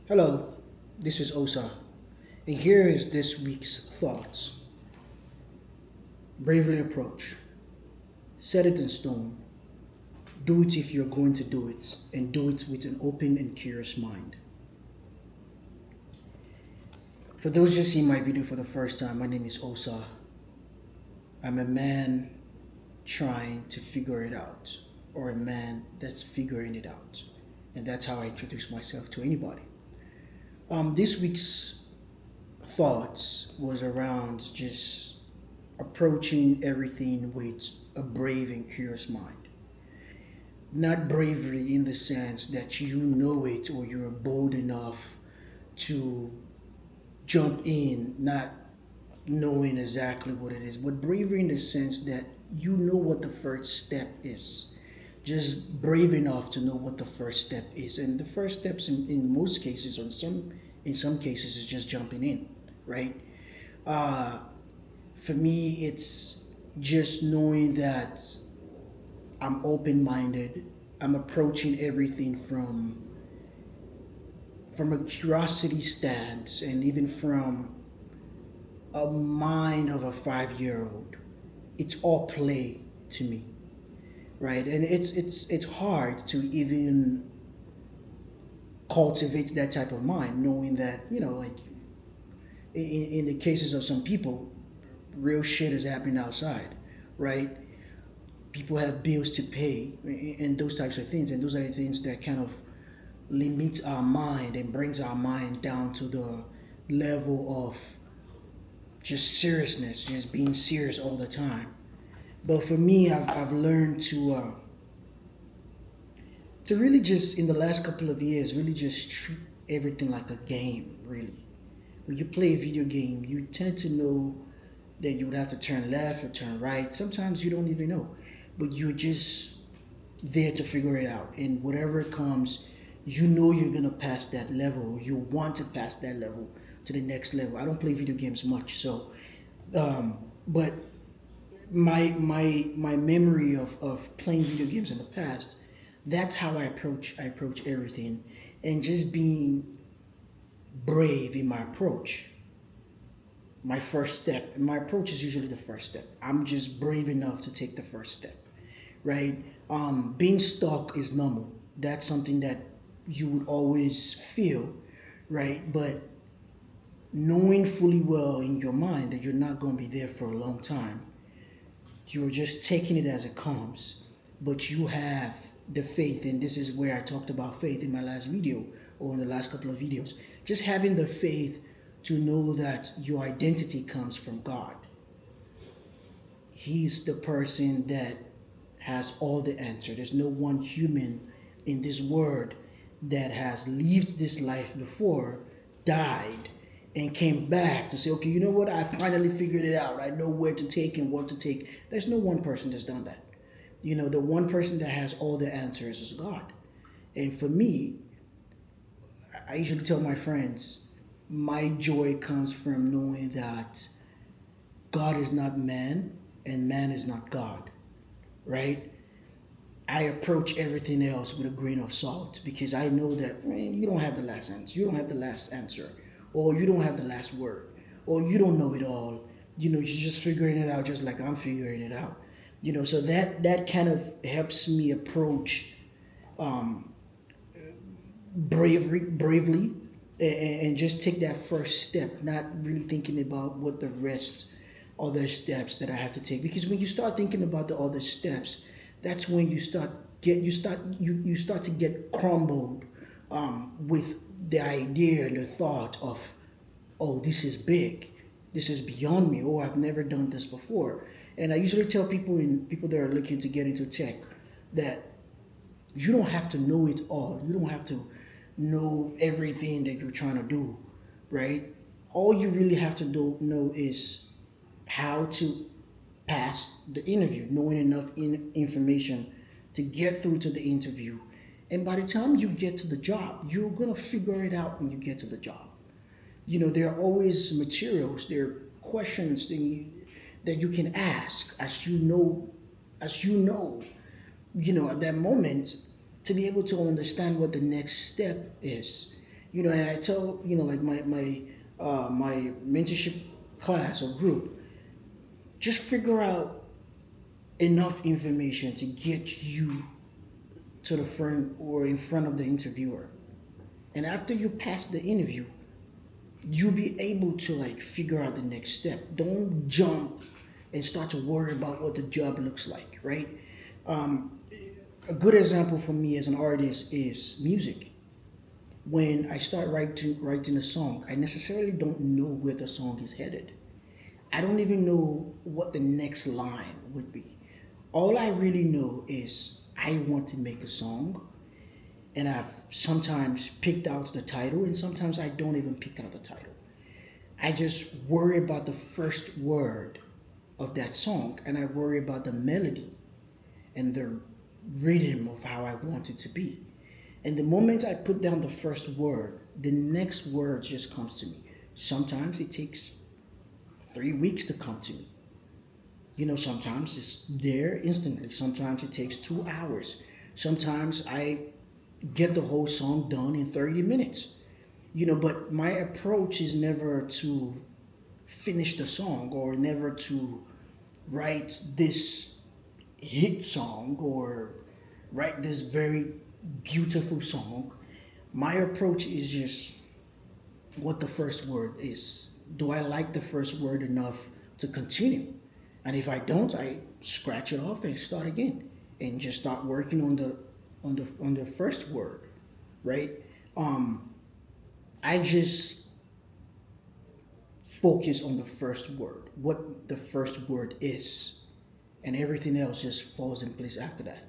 Hello, this is Osa, and here is this week's thoughts. Bravely approach. Set it in stone. Do it if you're going to do it, and do it with an open and curious mind. For those just seeing my video for the first time, my name is Osa. I'm a man trying to figure it out, or a man that's figuring it out. And that's how I introduce myself to anybody. This week's thoughts was around just approaching everything with a brave and curious mind. Not bravery in the sense that you know it or you're bold enough to jump in, not knowing exactly what it is, but bravery in the sense that you know what the first step is. Just brave enough to know what the first step is. And the first steps in most cases, or in some cases, is just jumping in, right? Uh, for me, it's just knowing that I'm open minded. I'm approaching everything from a curiosity stance and even from a mind of a 5 year old. It's all play to me, right? And it's hard to even cultivate that type of mind, knowing that like in the cases of some people, real shit is happening outside, right? People have bills to pay and those types of things, and those are the things that kind of limits our mind and brings our mind down to the level of just seriousness, just being serious all the time. But for me, I've learned to really just in the last couple of years really just treat everything like a game. Really, when you play a video game, you tend to know that you would have to turn left or turn right. Sometimes you don't even know, but you're just there to figure it out. And whatever comes, you know you're gonna pass that level. You want to pass that level to the next level. I don't play video games much, so but my memory of playing video games in the past, that's how I approach everything, and just being brave in my approach. My first step, my approach is usually the first step. I'm just brave enough to take the first step, right? Being stuck is normal. That's something that you would always feel, right? But knowing fully well in your mind that you're not going to be there for a long time, you're just taking it as it comes, but you have the faith, and this is where I talked about faith in my last video or in the last couple of videos. Just having the faith to know that your identity comes from God. He's the person that has all the answer. There's no one human in this world that has lived this life before, died, and came back to say, okay, you know what? I finally figured it out. I know where to take and what to take. There's no one person that's done that. The one person that has all the answers is God. And for me, I usually tell my friends, my joy comes from knowing that God is not man and man is not God, right? I approach everything else with a grain of salt because I know that, man, you don't have the last answer. You don't have the last answer, or you don't have the last word, or you don't know it all. You're just figuring it out, just like I'm figuring it out. So that kind of helps me approach um, bravely, and just take that first step, not really thinking about what the rest other steps that I have to take. Because when you start thinking about the other steps, that's when you start to get crumbled with the idea and the thought of, oh, this is big, this is beyond me, oh, I've never done this before. And I usually tell people that are looking to get into tech that you don't have to know it all. You don't have to know everything that you're trying to do, right? All you really have to know is how to pass the interview, knowing enough information to get through to the interview. And by the time you get to the job, you're going to figure it out when you get to the job. There are always materials, there are questions that you can ask as you know at that moment, to be able to understand what the next step is. And I tell, like my mentorship class or group, just figure out enough information to get you to the front or in front of the interviewer. And after you pass the interview, you'll be able to like figure out the next step. Don't jump and start to worry about what the job looks like, right? Um, a good example for me as an artist is music. When I start writing a song, I necessarily don't know where the song is headed. I don't even know what the next line would be. All I really know is I want to make a song, and I've sometimes picked out the title, and sometimes I don't even pick out the title. I just worry about the first word of that song, and I worry about the melody and the rhythm of how I want it to be. And the moment I put down the first word, the next word just comes to me. Sometimes it takes 3 weeks to come to me. Sometimes it's there instantly. Sometimes it takes 2 hours. Sometimes I get the whole song done in 30 minutes. But my approach is never to finish the song or never to write this hit song or write this very beautiful song. My approach is just what the first word is. Do I like the first word enough to continue? And if I don't, I scratch it off and start again and just start working on the first word, right? Um, I just focus on the first word, what the first word is, and everything else just falls in place after that,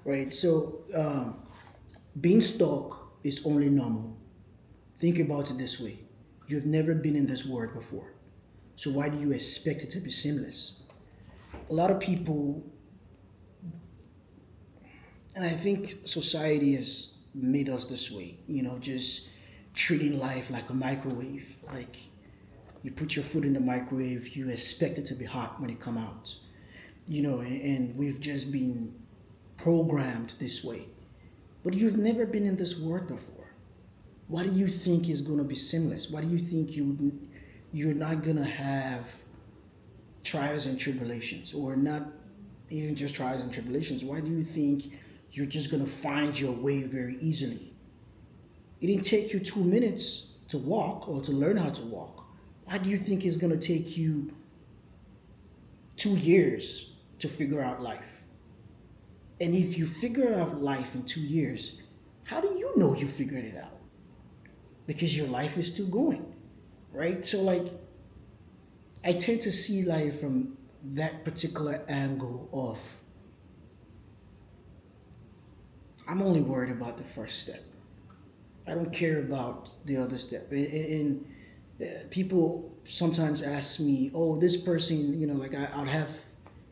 right? So being stuck is only normal. Think about it this way: you've never been in this world before, so why do you expect it to be seamless? A lot of people, and I think society has made us this way, just treating life like a microwave. Like you put your food in the microwave, you expect it to be hot when it come out. And we've just been programmed this way. But you've never been in this world before. Why do you think is going to be seamless? Why do you think you're not going to have trials and tribulations, or not even just trials and tribulations? Why do you think you're just going to find your way very easily? It didn't take you 2 minutes to walk or to learn how to walk. Why do you think it's going to take you 2 years to figure out life? And if you figure out life in 2 years, how do you know you figured it out? Because your life is still going, right? So, like, I tend to see life from that particular angle of I'm only worried about the first step. I don't care about the other step. And people sometimes ask me, "Oh, this person," like I'll have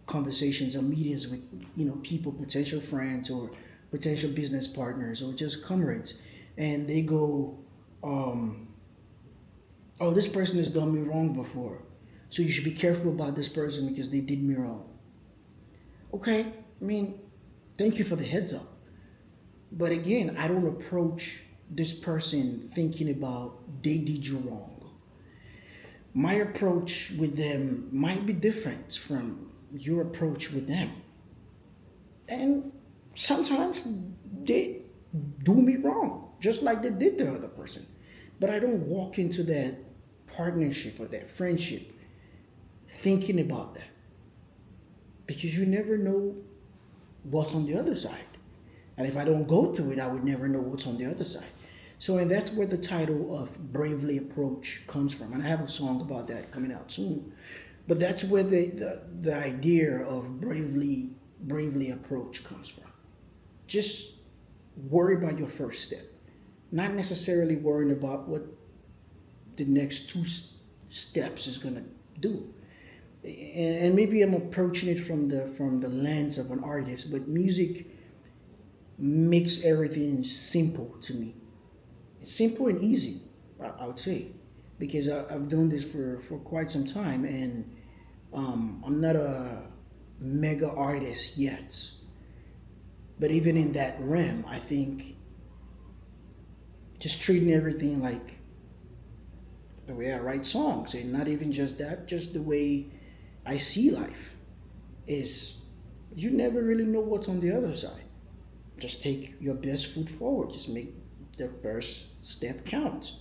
conversations or meetings with people, potential friends or potential business partners or just comrades, and they go, "Oh, this person has done me wrong before, so you should be careful about this person because they did me wrong." Okay, I mean, thank you for the heads up. But again, I don't approach this person thinking about they did you wrong. My approach with them might be different from your approach with them. And sometimes they do me wrong, just like they did the other person. But I don't walk into that partnership or that friendship thinking about that, because you never know what's on the other side. And if I don't go through it, I would never know what's on the other side. So, and that's where the title of Bravely Approach comes from. And I have a song about that coming out soon. But that's where the idea of bravely approach comes from. Just worry about your first step. Not necessarily worrying about what the next two steps is going to do. And maybe I'm approaching it from the lens of an artist, but music makes everything simple to me. It's simple and easy, I would say, because I've done this for quite some time, and I'm not a mega artist yet. But even in that realm, I think just treating everything like the way I write songs, and not even just that, just the way I see life is you never really know what's on the other side. Just take your best foot forward. Just make the first step count.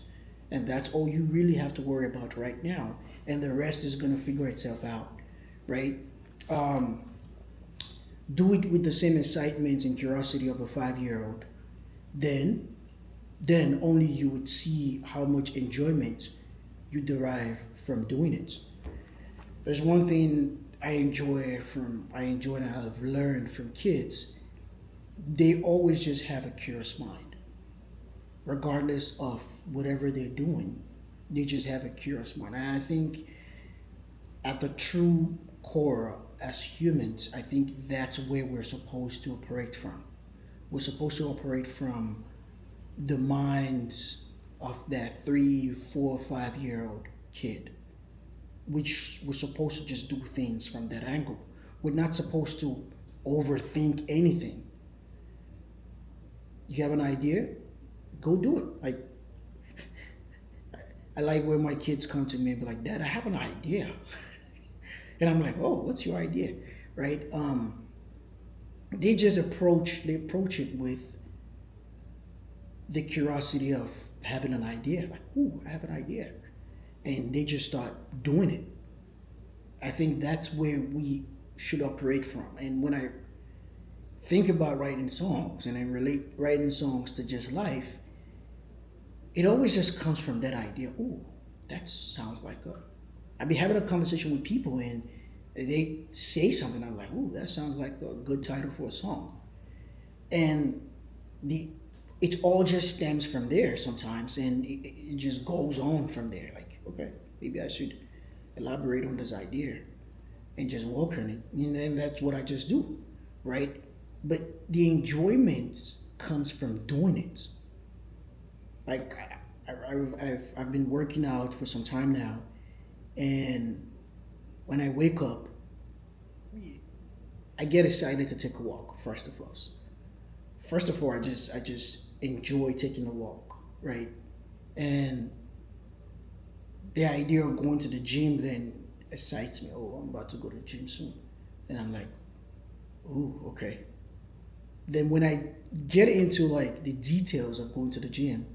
And that's all you really have to worry about right now. And the rest is going to figure itself out, right? Um, do it with the same excitement and curiosity of a 5 year old. Then, then only you would see how much enjoyment you derive from doing it. There's one thing I enjoy and I've learned from kids. They always just have a curious mind, regardless of whatever they're doing. They just have a curious mind. And I think at the true core as humans, I think that's where we're supposed to operate from. We're supposed to operate from the minds of that 3, 4, 5 year old kid, which we're supposed to just do things from that angle. We're not supposed to overthink anything. You have an idea, go do it. Like I like when my kids come to me and be like, "Dad, I have an idea," and I'm like, "Oh, what's your idea?" Right? They approach it with the curiosity of having an idea. Like, "Ooh, I have an idea," and they just start doing it. I think that's where we should operate from. And when I think about writing songs and I relate writing songs to just life, it always just comes from that idea. Oh, that sounds like a. I'd be having a conversation with people and they say something. I'm like, oh, that sounds like a good title for a song. And the it all just stems from there sometimes, and it just goes on from there. Like, okay, maybe I should elaborate on this idea and just work on it. And that's what I just do, right? But the enjoyment comes from doing it. Like I've been working out for some time now, and when I wake up, I get excited to take a walk. First of all, I just enjoy taking a walk, right? And the idea of going to the gym then excites me. Oh, I'm about to go to the gym soon, and I'm like, ooh, okay. Then when I get into like the details of going to the gym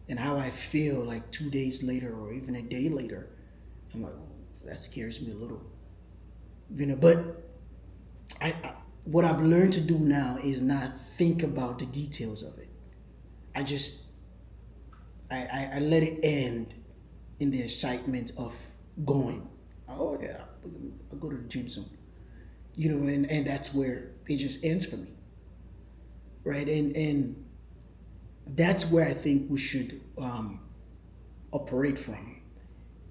and how I feel like 2 days later or even a day later, I'm like, oh, that scares me a little. But I what I've learned to do now is not think about the details of it. I just I let it end in the excitement of going. Oh yeah, I'll go to the gym soon. And that's where it just ends for me, right? And that's where I think we should operate from.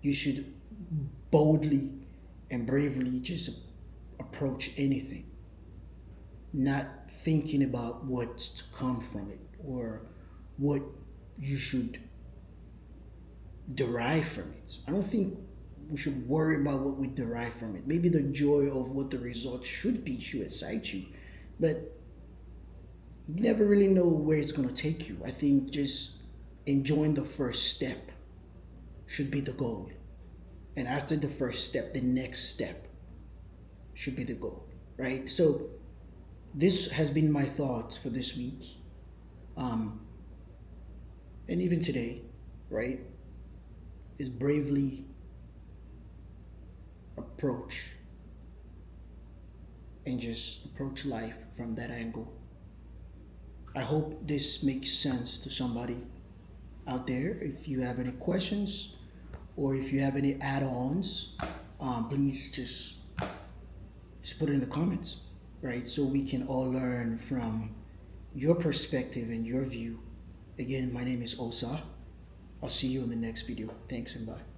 You should boldly and bravely just approach anything, not thinking about what's to come from it or what you should derive from it. I don't think we should worry about what we derive from it. Maybe the joy of what the result should be should excite you, but you never really know where it's going to take you. I think just enjoying the first step should be the goal. And after the first step, the next step should be the goal, right? So this has been my thoughts for this week. Um, and even today, right? Is bravely approach and just approach life from that angle. I hope this makes sense to somebody out there. If you have any questions or if you have any add-ons, please just put it in the comments, right? So we can all learn from your perspective and your view. Again, my name is Osa. I'll see you in the next video. Thanks and bye.